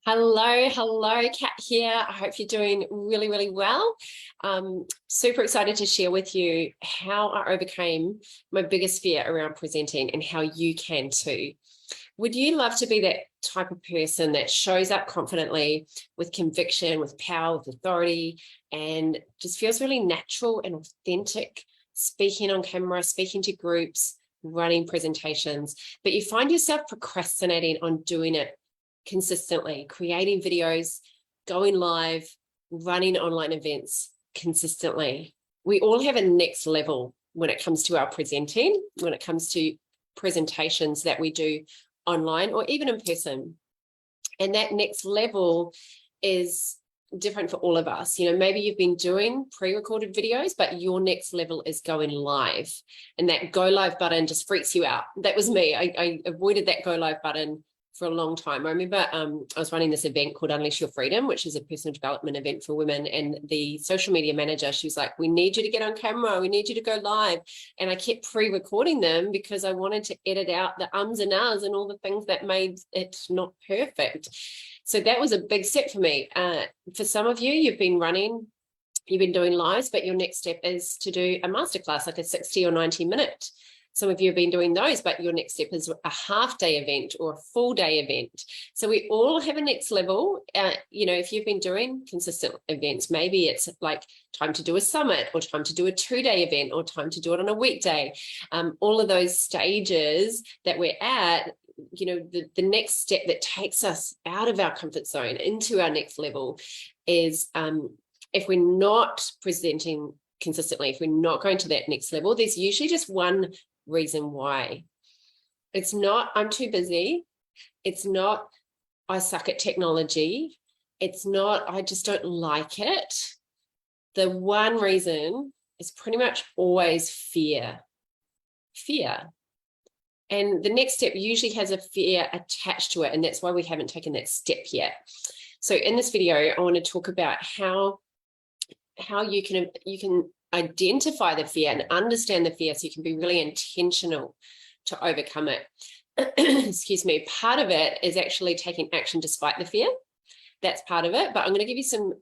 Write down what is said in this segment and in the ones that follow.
Hello, Kat here. I hope you're doing really, really well. Super excited to share with you how I overcame my biggest fear around presenting and how you can too. Would you love to be that type of person that shows up confidently with conviction, with power, with authority, and just feels really natural and authentic, speaking on camera, speaking to groups, running presentations, but you find yourself procrastinating on doing it consistently, creating videos, going live, running online events consistently? We all have a next level when it comes to our presenting, when it comes to presentations that we do online or even in person. And that next level is different for all of us. Maybe you've been doing pre-recorded videos, but your next level is going live, and that go live button just freaks you out. That was me. I avoided that go live button for a long time. I remember I was running this event called Unleash Your Freedom, which is a personal development event for women. And the social media manager, she was like, we need you to get on camera. We need you to go live. And I kept pre-recording them because I wanted to edit out the ums and ahs and all the things that made it not perfect. So that was a big step for me. For some of you, you've been doing lives, but your next step is to do a masterclass, like a 60 or 90-minute. Some of you have been doing those, but your next step is a half-day event or a full-day event. So we all have a next level. If you've been doing consistent events, maybe it's like time to do a summit or time to do a 2-day event or time to do it on a weekday. All of those stages that we're at, the next step that takes us out of our comfort zone into our next level is if we're not presenting consistently, if we're not going to that next level, there's usually just one reason why. It's not I'm too busy. It's not I suck at technology. It's not I just don't like it. The one reason is pretty much always fear. And the next step usually has a fear attached to it, and that's why we haven't taken that step yet. So in this video, I want to talk about how you can identify the fear and understand the fear so you can be really intentional to overcome it. Excuse me. Part of it is actually taking action despite the fear. That's part of it. But I'm going to give you some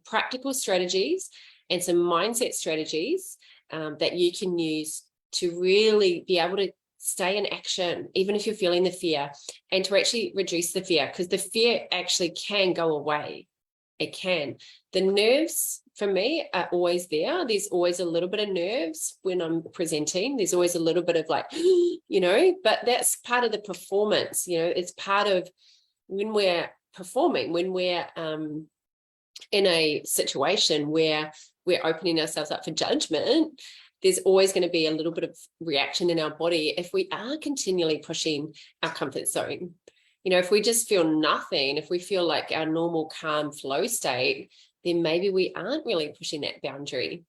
practical strategies and some mindset strategies that you can use to really be able to stay in action, even if you're feeling the fear, and to actually reduce the fear, because the fear actually can go away. It can. The nerves for me are always there. There's always a little bit of nerves when I'm presenting. There's always a little bit of like, but that's part of the performance. It's part of when we're performing, when we're in a situation where we're opening ourselves up for judgment. There's always going to be a little bit of reaction in our body if we are continually pushing our comfort zone. If we just feel nothing, if we feel like our normal calm flow state, then maybe we aren't really pushing that boundary.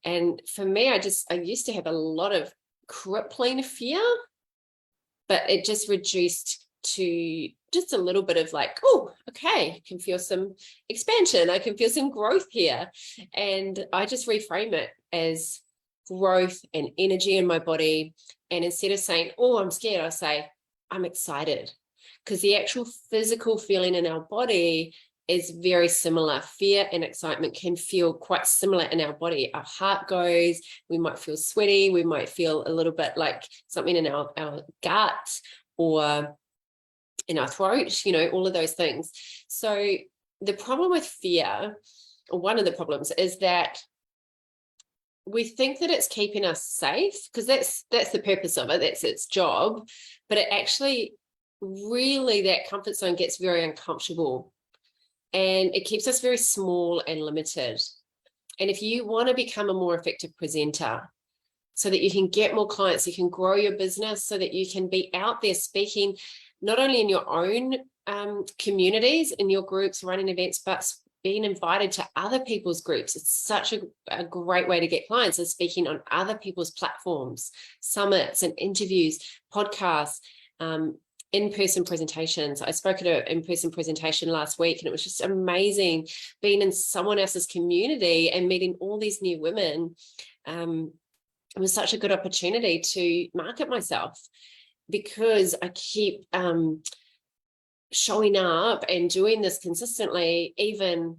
And for me, I used to have a lot of crippling fear, but it just reduced to just a little bit of like, oh, okay, I can feel some expansion. I can feel some growth here. And I just reframe it as growth and energy in my body. And instead of saying, oh, I'm scared, I say, I'm excited. Because the actual physical feeling in our body is very similar. Fear and excitement can feel quite similar in our body. Our heart goes, we might feel sweaty, we might feel a little bit like something in our gut or in our throat, all of those things. So the problem with fear, or one of the problems, is that we think that it's keeping us safe, because that's the purpose of it, that's its job, but it actually really, that comfort zone gets very uncomfortable and it keeps us very small and limited. And if you want to become a more effective presenter so that you can get more clients, you can grow your business, so that you can be out there speaking, not only in your own communities, in your groups, running events, but being invited to other people's groups. It's such a great way to get clients, is speaking on other people's platforms, summits and interviews, podcasts, in-person presentations. I spoke at an in-person presentation last week, and it was just amazing being in someone else's community and meeting all these new women. It was such a good opportunity to market myself, because I keep showing up and doing this consistently, even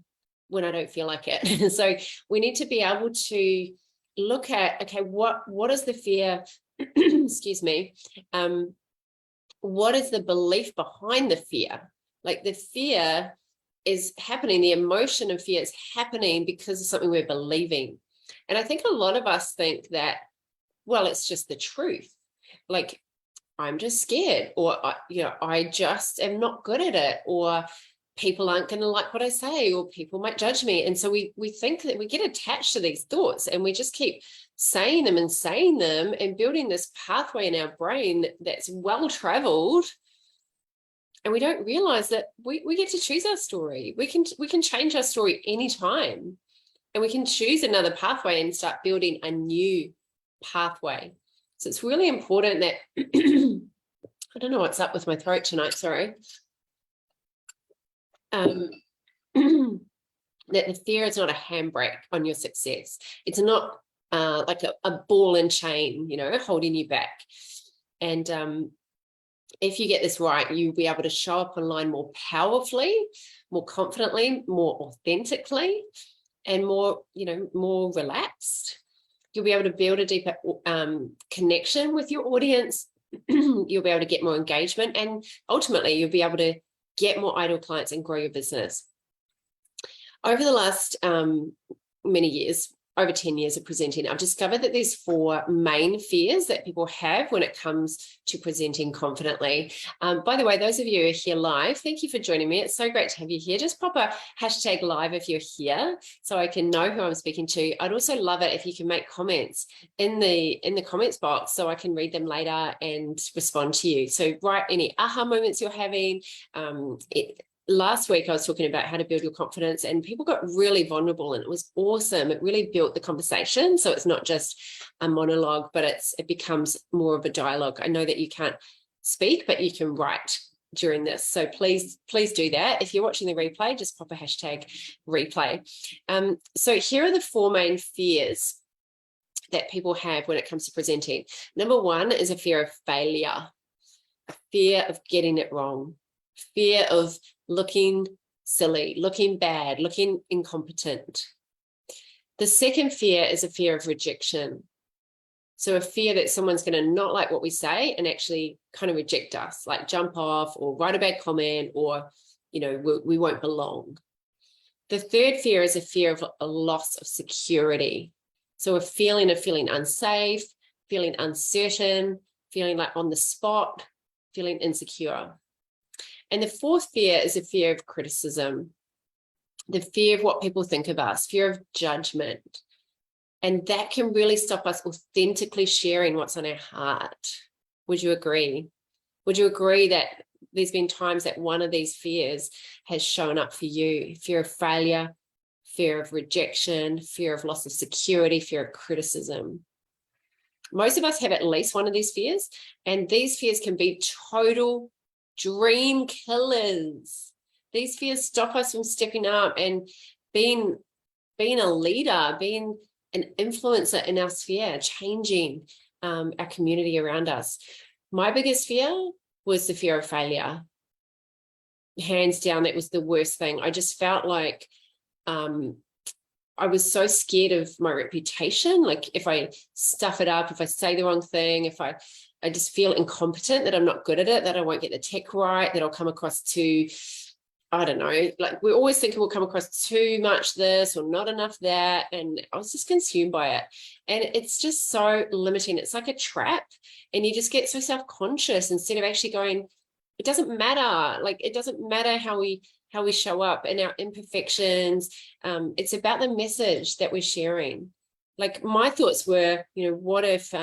when I don't feel like it. So we need to be able to look at, okay, what is the fear? Excuse me. What is the belief behind the fear? Like the fear is happening, the emotion of fear is happening because of something we're believing. And I think a lot of us think that, well, it's just the truth. Like, I'm just scared, or I just am not good at it, or people aren't going to like what I say, or people might judge me. And so we think that we get attached to these thoughts, and we just keep saying them and building this pathway in our brain that's well traveled. And we don't realize that we get to choose our story. We can change our story anytime, and we can choose another pathway and start building a new pathway. So it's really important that I don't know what's up with my throat tonight, sorry. That the fear is not a handbrake on your success. It's not like a ball and chain, holding you back. And if you get this right, you'll be able to show up online more powerfully, more confidently, more authentically, and more relaxed. You'll be able to build a deeper connection with your audience. You'll be able to get more engagement, and ultimately you'll be able to get more ideal clients and grow your business. Over the last many years, over 10 years of presenting, I've discovered that there's 4 main fears that people have when it comes to presenting confidently. By the way, those of you who are here live, thank you for joining me. It's so great to have you here. Just pop a hashtag live if you're here so I can know who I'm speaking to. I'd also love it if you can make comments in the comments box so I can read them later and respond to you. So write any aha moments you're having. Last week I was talking about how to build your confidence, and people got really vulnerable, and it was awesome. It really built the conversation. So it's not just a monologue, but it becomes more of a dialogue. I know that you can't speak, but you can write during this. So please do that. If you're watching the replay, just pop a hashtag replay. So here are the 4 main fears that people have when it comes to presenting. Number 1 is a fear of failure, a fear of getting it wrong, fear of looking silly, looking bad, looking incompetent. The second fear is a fear of rejection. So a fear that someone's going to not like what we say and actually kind of reject us, like jump off or write a bad comment, or, we won't belong. The third fear is a fear of a loss of security. So a feeling of feeling unsafe, feeling uncertain, feeling like on the spot, feeling insecure. And the fourth fear is a fear of criticism, the fear of what people think of us, fear of judgment. And that can really stop us authentically sharing what's on our heart. Would you agree? Would you agree that there's been times that one of these fears has shown up for you? Fear of failure, fear of rejection, fear of loss of security, fear of criticism. Most of us have at least one of these fears, and these fears can be total dream killers. These fears stop us from stepping up and being a leader, being an influencer in our sphere, changing our community around us. My biggest fear was the fear of failure. Hands down, that was the worst thing. I just felt like I was so scared of my reputation. Like if I stuff it up, if I say the wrong thing, if I just feel incompetent, that I'm not good at it, that I won't get the tech right, that I'll come across too, I don't know, like we always think we'll come across too much this or not enough that. And I was just consumed by it. And it's just so limiting. It's like a trap. And you just get so self-conscious instead of actually going, it doesn't matter. Like it doesn't matter how we show up and our imperfections. It's about the message that we're sharing. Like my thoughts were, what if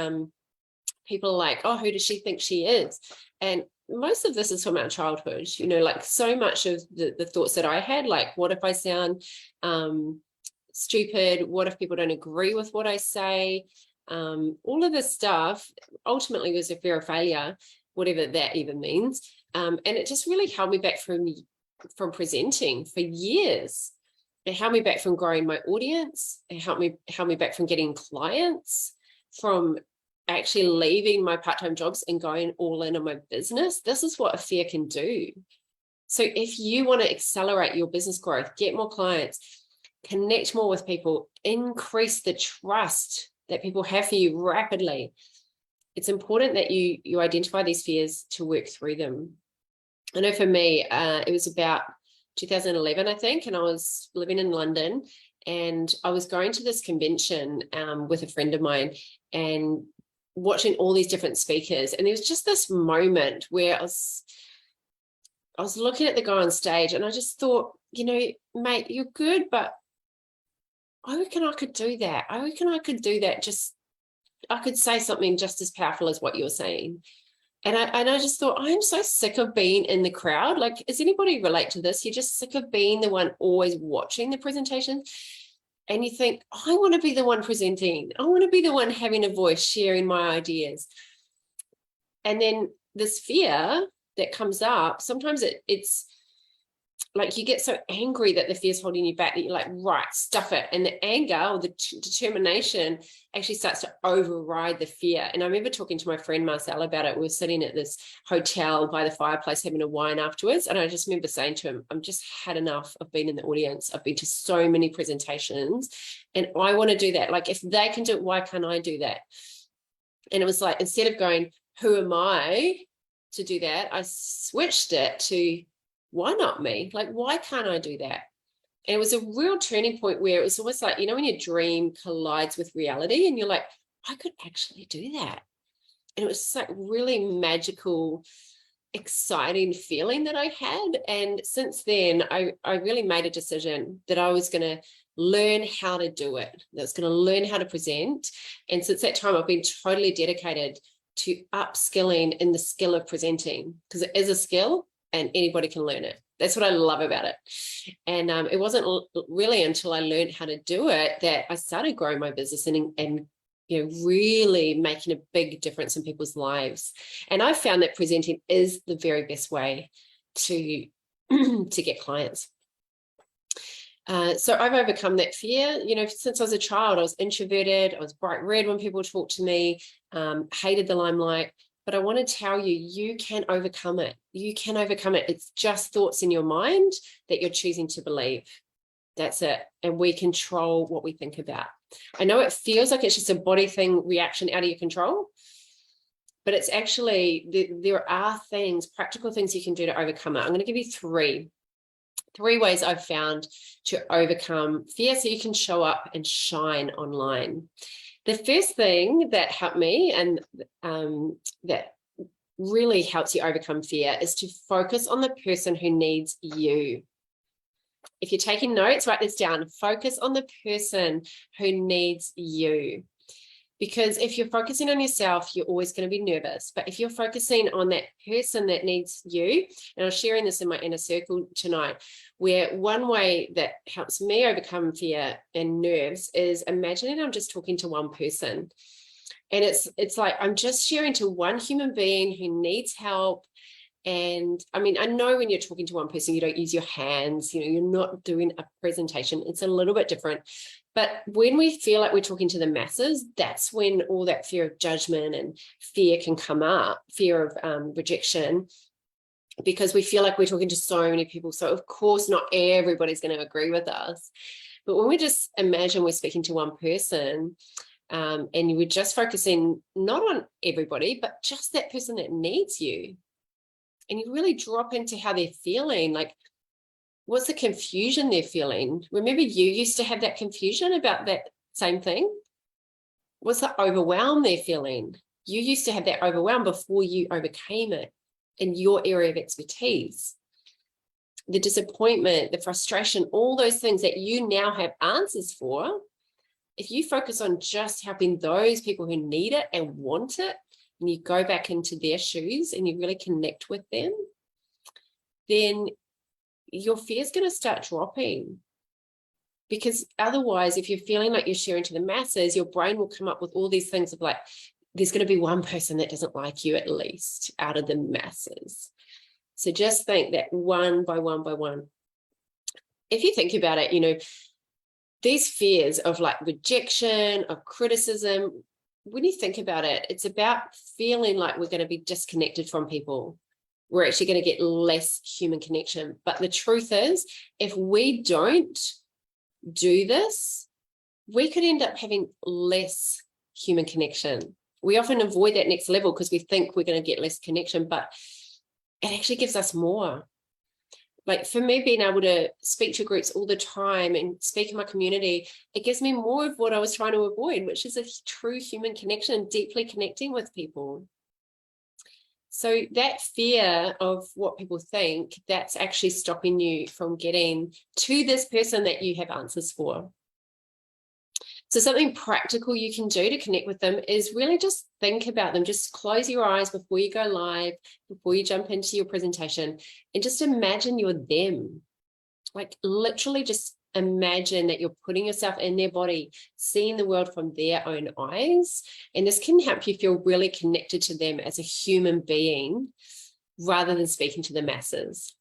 people are like, oh, who does she think she is? And most of this is from our childhood, like so much of the thoughts that I had, like, what if I sound stupid? What if people don't agree with what I say? All of this stuff ultimately was a fear of failure, whatever that even means. And it just really held me back from presenting for years. It held me back from growing my audience. It held me back from getting clients, from actually leaving my part-time jobs and going all in on my business. This is what a fear can do. So if you want to accelerate your business growth, get more clients, connect more with people, increase the trust that people have for you rapidly, it's important that you identify these fears to work through them. I know for me, it was about 2011, I think, and I was living in London, and I was going to this convention with a friend of mine and watching all these different speakers. And there was just this moment where I was looking at the guy on stage, and I just thought, you know, mate, you're good, but I reckon I could do that. I reckon I could do that. I could say something just as powerful as what you're saying. And I just thought, I'm so sick of being in the crowd. Like, does anybody relate to this? You're just sick of being the one always watching the presentation. And you think, I want to be the one presenting. I want to be the one having a voice, sharing my ideas. And then this fear that comes up, sometimes it's like you get so angry that the fear is holding you back that you're like, right, stuff it. And the anger or the determination actually starts to override the fear. And I remember talking to my friend Marcel about it. We were sitting at this hotel by the fireplace having a wine afterwards. And I just remember saying to him, I've just had enough of being in the audience. I've been to so many presentations and I want to do that. Like, if they can do it, why can't I do that? And it was like, instead of going, who am I to do that? I switched it to, why not me? Like, why can't I do that? And it was a real turning point where it was almost like, you know, when your dream collides with reality and you're like, I could actually do that. And it was just like really magical, exciting feeling that I had. And since then, I really made a decision that I was going to learn how to do it. That I was going to learn how to present. And since that time, I've been totally dedicated to upskilling in the skill of presenting, because it is a skill and anybody can learn it. That's what I love about it. And it wasn't really until I learned how to do it that I started growing my business and you know, really making a big difference in people's lives. And I found that presenting is the very best way to get clients. So I've overcome that fear. You know, since I was a child, I was introverted. I was bright red when people talked to me, hated the limelight. But I want to tell you, you can overcome it. You can overcome it. It's just thoughts in your mind that you're choosing to believe. That's it. And we control what we think about. I know it feels like it's just a body thing, reaction out of your control, but it's actually, there are things, practical things you can do to overcome it. I'm going to give you three ways I've found to overcome fear so you can show up and shine online. The first thing that helped me and that really helps you overcome fear is to focus on the person who needs you. If you're taking notes, write this down. Focus on the person who needs you. Because if you're focusing on yourself, you're always going to be nervous. But if you're focusing on that person that needs you, and I'm sharing this in my inner circle tonight, where one way that helps me overcome fear and nerves is imagining I'm just talking to one person. And it's like I'm just sharing to one human being who needs help. And I mean, I know when you're talking to one person, you don't use your hands, you know, you're not doing a presentation. It's a little bit different. But when we feel like we're talking to the masses, that's when all that fear of judgment and fear can come up, fear of rejection, because we feel like we're talking to so many people. So of course, not everybody's going to agree with us. But when we just imagine we're speaking to one person, and we're just focusing not on everybody, but just that person that needs you, and you really drop into how they're feeling, like, what's the confusion they're feeling? Remember, you used to have that confusion about that same thing. What's the overwhelm they're feeling? You used to have that overwhelm before you overcame it in your area of expertise. The disappointment, the frustration, all those things that you now have answers for, if you focus on just helping those people who need it and want it, and you go back into their shoes and you really connect with them, then your fear is going to start dropping. Because otherwise, if you're feeling like you're sharing to the masses, your brain will come up with all these things of like, there's going to be one person that doesn't like you at least out of the masses. So just think that one by one by one. If you think about it, you know, these fears of like rejection, of criticism, when you think about it, it's about feeling like we're going to be disconnected from people. we're actually going to get less human connection. But the truth is, if we don't do this, we could end up having less human connection. We often avoid that next level because we think we're going to get less connection, but it actually gives us more. Like for me, being able to speak to groups all the time and speak in my community, it gives me more of what I was trying to avoid, which is a true human connection, deeply connecting with people. So that fear of what people think, that's actually stopping you from getting to this person that you have answers for. So something practical you can do to connect with them is really just think about them. Just close your eyes before you go live, before you jump into your presentation, and just imagine you're them. Like literally just imagine that you're putting yourself in their body, seeing the world from their own eyes. And this can help you feel really connected to them as a human being rather than speaking to the masses.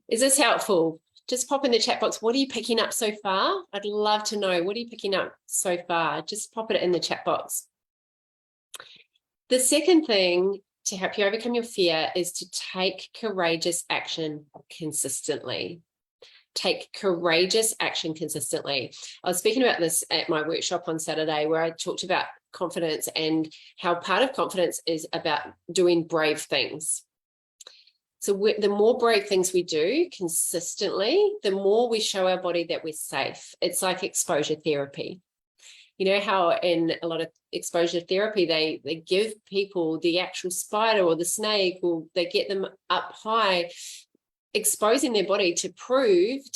Is this helpful? Just pop in the chat box. What are you picking up so far? I'd love to know. What are you picking up so far? Just pop it in the chat box. The second thing to help you overcome your fear is to take courageous action consistently. Take courageous action consistently. I was speaking about this at my workshop on Saturday where I talked about confidence and how part of confidence is about doing brave things. So the more brave things we do consistently, the more we show our body that we're safe. It's like exposure therapy. You know how in a lot of exposure therapy, they give people the actual spider or the snake, or they get them up high, exposing their body to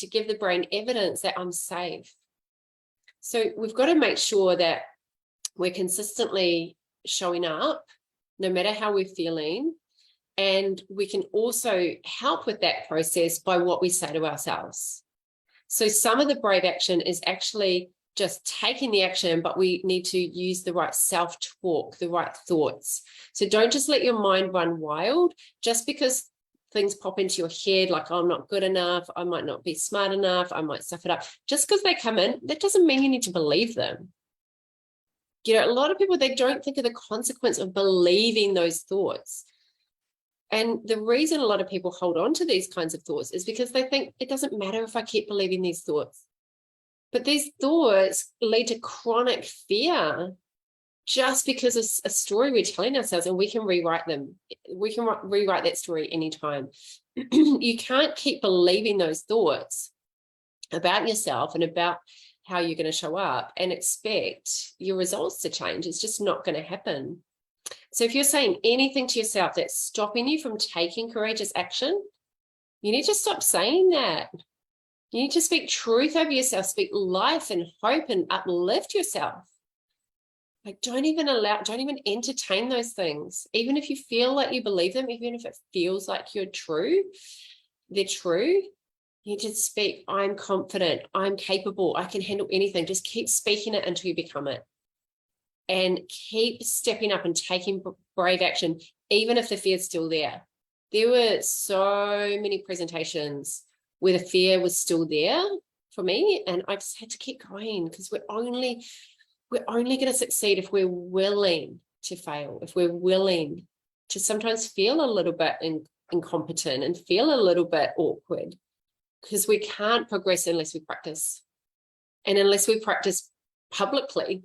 give the brain evidence that I'm safe. So we've got to make sure that we're consistently showing up, no matter how we're feeling. And we can also help with that process by what we say to ourselves. So some of the brave action is actually just taking the action, but we need to use the right self-talk, the right thoughts. So don't just let your mind run wild just because things pop into your head like, oh, I'm not good enough, I might not be smart enough, I might stuff it up. Just because they come in, that doesn't mean you need to believe them. You know, a lot of people, they don't think of the consequence of believing those thoughts. And the reason a lot of people hold on to these kinds of thoughts is because they think it doesn't matter if I keep believing these thoughts. But these thoughts lead to chronic fear just because of a story we're telling ourselves, and we can rewrite them. We can rewrite that story anytime. You can't keep believing those thoughts about yourself and about how you're going to show up and expect your results to change. It's just not going to happen. So if you're saying anything to yourself that's stopping you from taking courageous action, you need to stop saying that. You need to speak truth over yourself, speak life and hope and uplift yourself. Like don't even entertain those things. Even if you feel like you believe them, even if it feels like they're true, you need to speak, I'm confident, I'm capable, I can handle anything. Just keep speaking it until you become it. And keep stepping up and taking brave action, even if the fear is still there. There were so many presentations where the fear was still there for me, and I just had to keep going because we're only going to succeed if we're willing to fail, if we're willing to sometimes feel a little bit incompetent and feel a little bit awkward, because we can't progress unless we practice, and unless we practice publicly.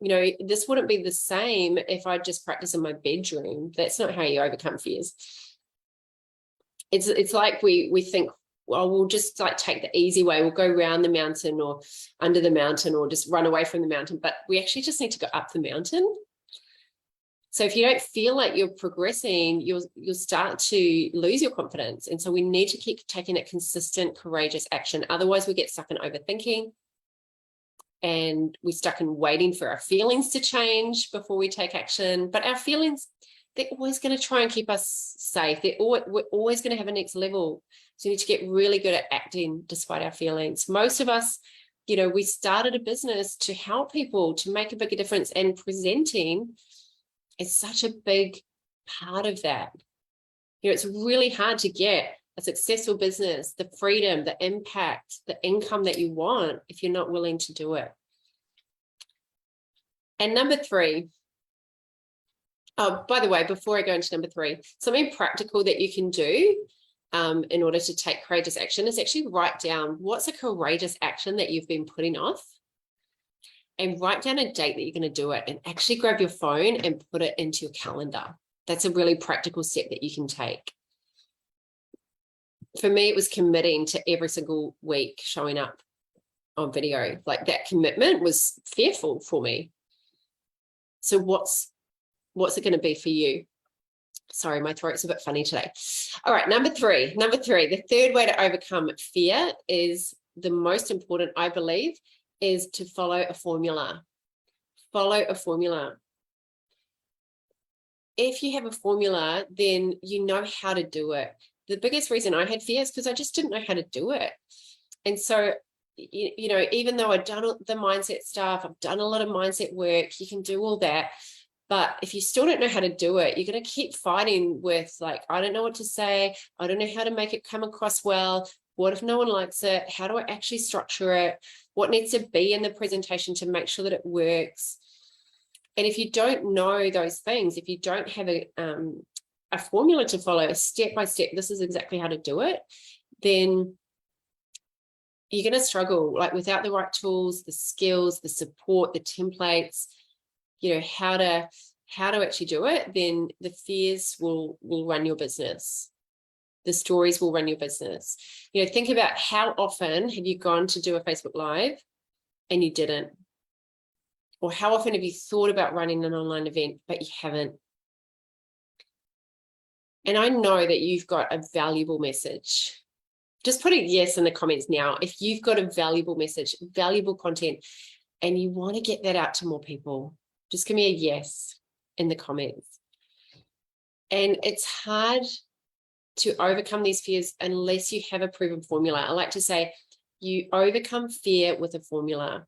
You know, this wouldn't be the same if I just practice in my bedroom. That's not how you overcome fears. It's like we think, well, we'll just like take the easy way. We'll go around the mountain or under the mountain or just run away from the mountain. But we actually just need to go up the mountain. So if you don't feel like you're progressing, you'll start to lose your confidence. And so we need to keep taking that consistent, courageous action. Otherwise, we get stuck in overthinking. And we're stuck in waiting for our feelings to change before we take action. But our feelings, they're always going to try and keep us safe. We're always going to have a next level. So we need to get really good at acting despite our feelings. Most of us, you know, we started a business to help people, to make a bigger difference, and presenting is such a big part of that. You know, it's really hard to get a successful business, the freedom, the impact, the income that you want if you're not willing to do it. And number 3, Oh, by the way, before I go into number 3, something practical that you can do in order to take courageous action is actually write down what's a courageous action that you've been putting off, and write down a date that you're going to do it, and actually grab your phone and put it into your calendar. That's a really practical step that you can take. For me, it was committing to every single week showing up on video. Like, that commitment was fearful for me. So what's it going to be for you? Sorry, my throat's a bit funny today. All right, number three. The third way to overcome fear is the most important, I believe, is to follow a formula. Follow a formula. If you have a formula, then you know how to do it. The biggest reason I had fear is because I just didn't know how to do it. And so, you know, even though I've done the mindset stuff, I've done a lot of mindset work, you can do all that. But if you still don't know how to do it, you're going to keep fighting with, like, I don't know what to say. I don't know how to make it come across well. What if no one likes it? How do I actually structure it? What needs to be in the presentation to make sure that it works? And if you don't know those things, if you don't have a formula to follow, a step-by-step, this is exactly how to do it, then you're going to struggle, like, without the right tools, the skills, the support, the templates, you know, how to actually do it, then the fears will run your business. The stories will run your business. You know, think about how often have you gone to do a Facebook Live and you didn't? Or how often have you thought about running an online event, but you haven't? And I know that you've got a valuable message. Just put a yes in the comments now if you've got a valuable message, valuable content, and you want to get that out to more people. Just give me a yes in the comments. And it's hard to overcome these fears unless you have a proven formula. I like to say you overcome fear with a formula,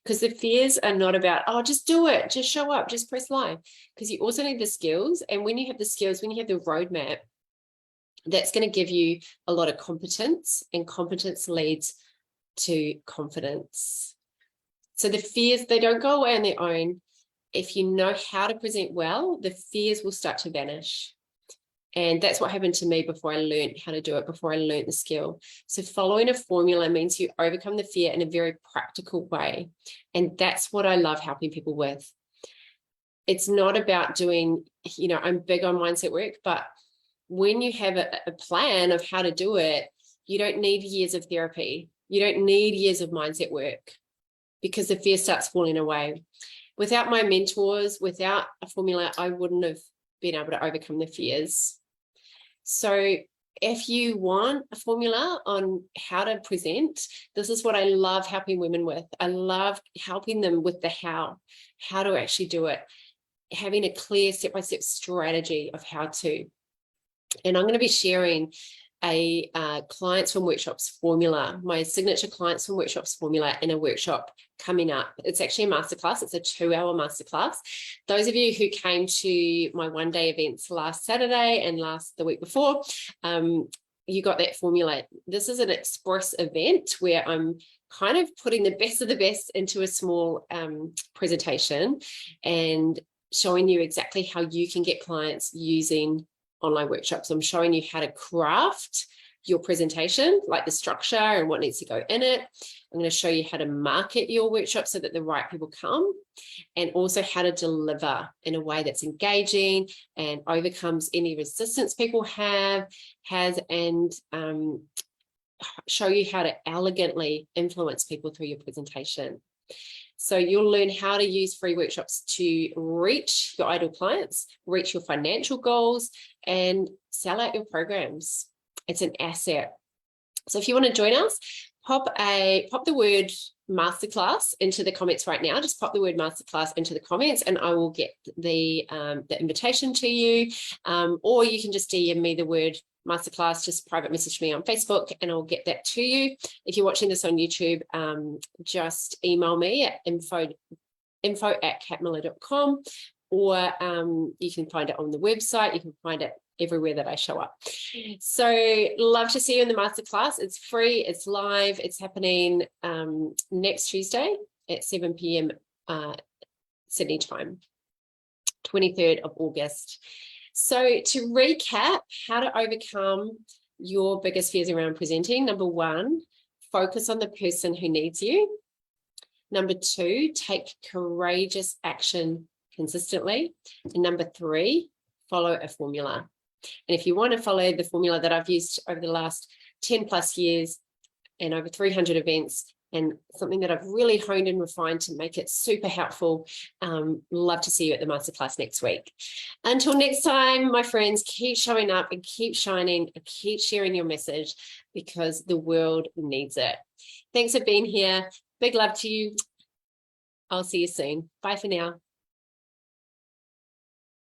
because the fears are not about, oh, just do it, just show up, just press live, because you also need the skills. And when you have the skills, when you have the roadmap, that's going to give you a lot of competence, and competence leads to confidence. So the fears, they don't go away on their own. If you know how to present well, the fears will start to vanish. And that's what happened to me before I learned how to do it, before I learned the skill. So following a formula means you overcome the fear in a very practical way. And that's what I love helping people with. It's not about doing, you know, I'm big on mindset work, but when you have a plan of how to do it, you don't need years of therapy. You don't need years of mindset work, because the fear starts falling away. Without my mentors, without a formula, I wouldn't have been able to overcome the fears. So if you want a formula on how to present, this is what I love helping women with. I love helping them with the how to actually do it, having a clear step-by-step strategy of how to. And I'm going to be sharing a clients from workshops formula, my signature clients from workshops formula, in a workshop coming up. It's actually a masterclass. It's a 2-hour masterclass. Those of you who came to my one-day events last Saturday and the week before, you got that formula. This is an express event where I'm kind of putting the best of the best into a small presentation and showing you exactly how you can get clients using online workshops. I'm showing you how to craft your presentation, like the structure and what needs to go in it. I'm going to show you how to market your workshop so that the right people come, and also how to deliver in a way that's engaging and overcomes any resistance people has, and show you how to elegantly influence people through your presentation. So you'll learn how to use free workshops to reach your ideal clients, reach your financial goals, and sell out your programs. It's an asset. So if you want to join us, pop the word masterclass into the comments right now. Just pop the word masterclass into the comments, and I will get the invitation to you. Or you can just DM me the word masterclass, just private message me on Facebook, and I'll get that to you. If you're watching this on YouTube, just email me at info@katmiller.com, or you can find it on the website. You can find it everywhere that I show up. So love to see you in the masterclass. It's free, it's live, it's happening next Tuesday at 7 p.m. Sydney time. 23rd of August. So to recap, how to overcome your biggest fears around presenting. Number 1, focus on the person who needs you. Number 2, take courageous action consistently. And number 3, follow a formula. And if you want to follow the formula that I've used over the last 10 plus years and over 300 events, and something that I've really honed and refined to make it super helpful, love to see you at the masterclass next week. Until next time, my friends, keep showing up and keep shining and keep sharing your message, because the world needs it. Thanks for being here. Big love to you. I'll see you soon. Bye for now.